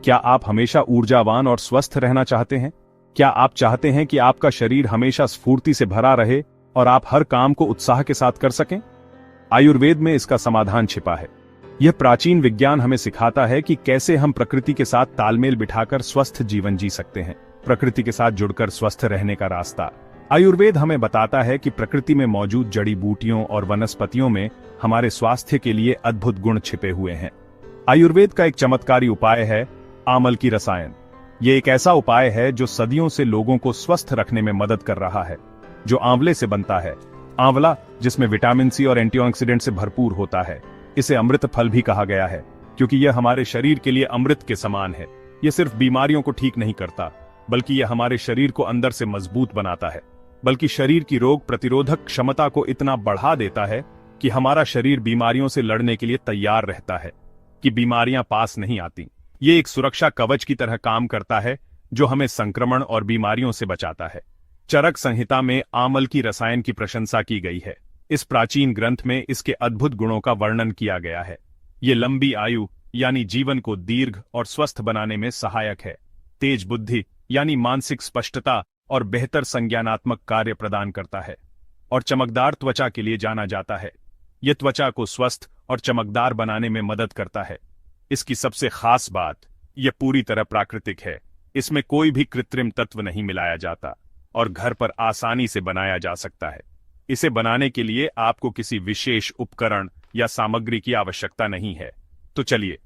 क्या आप हमेशा ऊर्जावान और स्वस्थ रहना चाहते हैं? क्या आप चाहते हैं कि आपका शरीर हमेशा स्फूर्ति से भरा रहे और आप हर काम को उत्साह के साथ कर सकें? आयुर्वेद में इसका समाधान छिपा है। यह प्राचीन विज्ञान हमें सिखाता है कि कैसे हम प्रकृति के साथ तालमेल बिठाकर स्वस्थ जीवन जी सकते हैं। प्रकृति के साथ जुड़कर स्वस्थ रहने का रास्ता। आयुर्वेद हमें बताता है कि प्रकृति में मौजूद जड़ी बूटियों और वनस्पतियों में हमारे स्वास्थ्य के लिए अद्भुत गुण छिपे हुए हैं। आयुर्वेद का एक चमत्कारी उपाय है आमल की रसायन। ये एक ऐसा उपाय है जो सदियों से लोगों को स्वस्थ रखने में मदद कर रहा है, जो आंवले से बनता है। आंवला, जिसमें विटामिन सी और एंटीऑक्सीडेंट से भरपूर होता है, इसे अमृत फल भी कहा गया है, क्योंकि यह हमारे शरीर के लिए अमृत के समान है। यह सिर्फ बीमारियों को ठीक नहीं करता, बल्कि यह हमारे शरीर को अंदर से मजबूत बनाता है, बल्कि शरीर की रोग प्रतिरोधक क्षमता को इतना बढ़ा देता है कि हमारा शरीर बीमारियों से लड़ने के लिए तैयार रहता है, कि बीमारियां पास नहीं आती। ये एक सुरक्षा कवच की तरह काम करता है, जो हमें संक्रमण और बीमारियों से बचाता है। चरक संहिता में आमल की रसायन की प्रशंसा की गई है। इस प्राचीन ग्रंथ में इसके अद्भुत गुणों का वर्णन किया गया है। ये लंबी आयु यानी जीवन को दीर्घ और स्वस्थ बनाने में सहायक है। तेज बुद्धि यानी मानसिक स्पष्टता और बेहतर संज्ञानात्मक कार्य प्रदान करता है। और चमकदार त्वचा के लिए जाना जाता है। यह त्वचा को स्वस्थ और चमकदार बनाने में मदद करता है। इसकी सबसे खास बात, यह पूरी तरह प्राकृतिक है। इसमें कोई भी कृत्रिम तत्व नहीं मिलाया जाता और घर पर आसानी से बनाया जा सकता है। इसे बनाने के लिए आपको किसी विशेष उपकरण या सामग्री की आवश्यकता नहीं है। तो चलिए,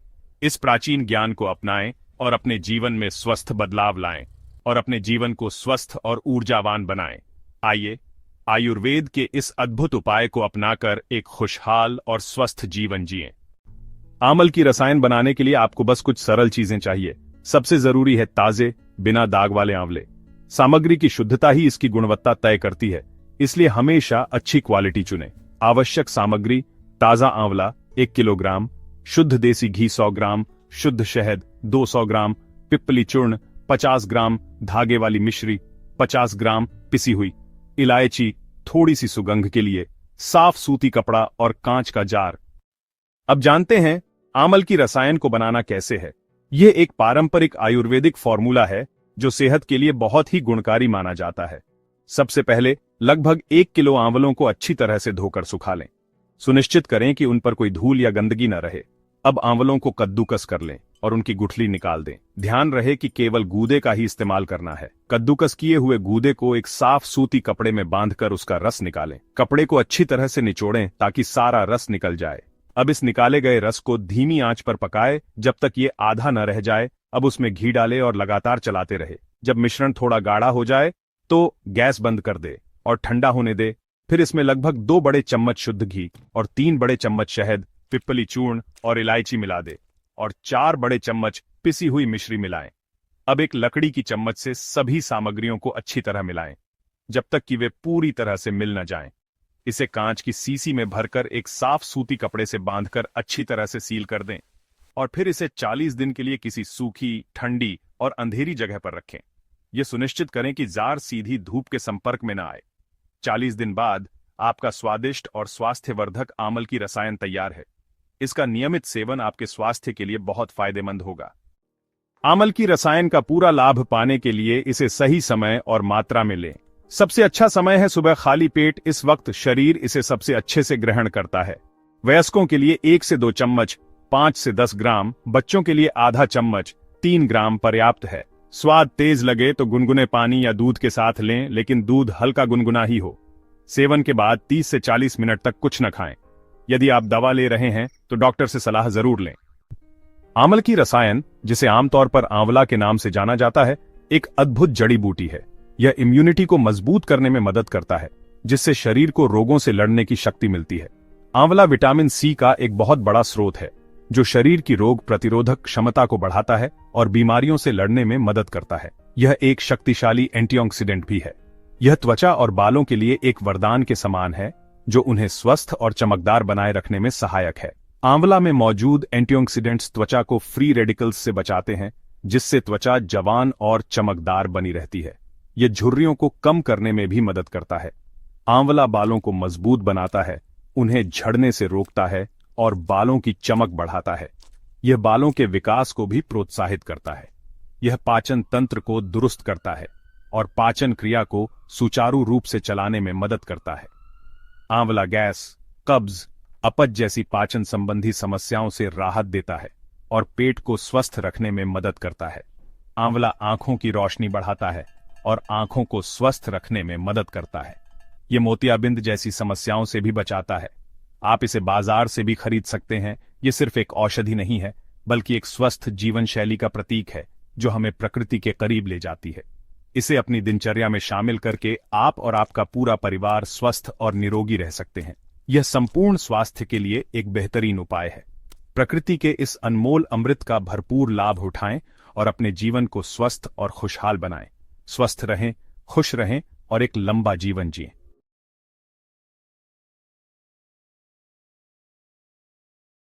इस प्राचीन ज्ञान को अपनाएं और अपने जीवन में स्वस्थ बदलाव लाएं और अपने जीवन को स्वस्थ और ऊर्जावान बनाएं। आइए, आयुर्वेद के इस अद्भुत उपाय को अपनाकर एक खुशहाल और स्वस्थ जीवन जिएं। आमल की रसायन बनाने के लिए आपको बस कुछ सरल चीजें चाहिए। सबसे जरूरी है ताजे, बिना दाग वाले आंवले। सामग्री की शुद्धता ही इसकी गुणवत्ता तय करती है, इसलिए हमेशा अच्छी क्वालिटी चुनें। आवश्यक सामग्री: ताजा आंवला 1 किलोग्राम, शुद्ध देसी घी 100 ग्राम, शुद्ध शहद 200 ग्राम, पिप्पली चूर्ण 50 ग्राम, धागे वाली मिश्री 50 ग्राम पिसी हुई, इलायची थोड़ी सी सुगंध के लिए, साफ सूती कपड़ा और कांच का जार। अब जानते हैं आमल की रसायन को बनाना कैसे है। यह एक पारंपरिक आयुर्वेदिक फॉर्मूला है जो सेहत के लिए बहुत ही गुणकारी माना जाता है। सबसे पहले लगभग 1 किलो आंवलों को अच्छी तरह से धोकर सुखा लें। सुनिश्चित करें कि उन पर कोई धूल या गंदगी न रहे। अब आंवलों को कद्दूकस कर लें और उनकी गुठली निकाल दें। ध्यान रहे कि केवल गूदे का ही इस्तेमाल करना है। कद्दूकस किए हुए गूदे को एक साफ सूती कपड़े में बांधकर उसका रस निकालें। कपड़े को अच्छी तरह से निचोड़ें ताकि सारा रस निकल जाए। अब इस निकाले गए रस को धीमी आंच पर पकाएं जब तक ये आधा न रह जाए। अब उसमें घी डालें और लगातार चलाते रहे। जब मिश्रण थोड़ा गाढ़ा हो जाए तो गैस बंद कर दे और ठंडा होने दे। फिर इसमें लगभग 2 बड़े चम्मच शुद्ध घी और 3 बड़े चम्मच शहद, पिप्पली चूर्ण और इलायची मिला दे और 4 बड़े चम्मच पिसी हुई मिश्री मिलाएं। अब एक लकड़ी की चम्मच से सभी सामग्रियों को अच्छी तरह मिलाएं जब तक कि वे पूरी तरह से मिल न जाएं। इसे कांच की सीसी में भरकर एक साफ सूती कपड़े से बांधकर अच्छी तरह से सील कर दें और फिर इसे 40 दिन के लिए किसी सूखी, ठंडी और अंधेरी जगह पर रखें। यह सुनिश्चित करें कि जार सीधी धूप के संपर्क में न आए। 40 दिन बाद आपका स्वादिष्ट और स्वास्थ्यवर्धक आमल की रसायन तैयार है। इसका नियमित सेवन आपके स्वास्थ्य के लिए बहुत फायदेमंद होगा। आमल की रसायन का पूरा लाभ पाने के लिए इसे सही समय और मात्रा में लें। सबसे अच्छा समय है सुबह खाली पेट। इस वक्त शरीर इसे सबसे अच्छे से ग्रहण करता है। वयस्कों के लिए 1 से 2 चम्मच 5 से 10 ग्राम, बच्चों के लिए आधा चम्मच 3 ग्राम पर्याप्त है। स्वाद तेज लगे तो गुनगुने पानी या दूध के साथ लें, लेकिन दूध हल्का गुनगुना ही हो। सेवन के बाद 30 से 40 मिनट तक कुछ न खाएं। यदि आप दवा ले रहे हैं तो डॉक्टर से सलाह जरूर लें। आमल की रसायन, जिसे आमतौर पर आंवला के नाम से जाना जाता है, एक अद्भुत जड़ी बूटी है। यह इम्यूनिटी को मजबूत करने में मदद करता है, जिससे शरीर को रोगों से लड़ने की शक्ति मिलती है। आंवला विटामिन सी का एक बहुत बड़ा स्रोत है, जो शरीर की रोग प्रतिरोधक क्षमता को बढ़ाता है और बीमारियों से लड़ने में मदद करता है। यह एक शक्तिशाली एंटीऑक्सीडेंट भी है। यह त्वचा और बालों के लिए एक वरदान के समान है, जो उन्हें स्वस्थ और चमकदार बनाए रखने में सहायक है। आंवला में मौजूद एंटीऑक्सीडेंट्स त्वचा को फ्री रेडिकल्स से बचाते हैं, जिससे त्वचा जवान और चमकदार बनी रहती है। यह झुर्रियों को कम करने में भी मदद करता है। आंवला बालों को मजबूत बनाता है, उन्हें झड़ने से रोकता है और बालों की चमक बढ़ाता है। यह बालों के विकास को भी प्रोत्साहित करता है। यह पाचन तंत्र को दुरुस्त करता है और पाचन क्रिया को सुचारू रूप से चलाने में मदद करता है। आंवला गैस, कब्ज, अपच जैसी पाचन संबंधी समस्याओं से राहत देता है और पेट को स्वस्थ रखने में मदद करता है। आंवला आंखों की रोशनी बढ़ाता है और आंखों को स्वस्थ रखने में मदद करता है। यह मोतियाबिंद जैसी समस्याओं से भी बचाता है। आप इसे बाजार से भी खरीद सकते हैं। यह सिर्फ एक औषधि नहीं है, बल्कि एक स्वस्थ जीवन शैली का प्रतीक है जो हमें प्रकृति के करीब ले जाती है। इसे अपनी दिनचर्या में शामिल करके आप और आपका पूरा परिवार स्वस्थ और निरोगी रह सकते हैं। यह संपूर्ण स्वास्थ्य के लिए एक बेहतरीन उपाय है। प्रकृति के इस अनमोल अमृत का भरपूर लाभ उठाएं और अपने जीवन को स्वस्थ और खुशहाल बनाएं। स्वस्थ रहें, खुश रहें और एक लंबा जीवन जिएं।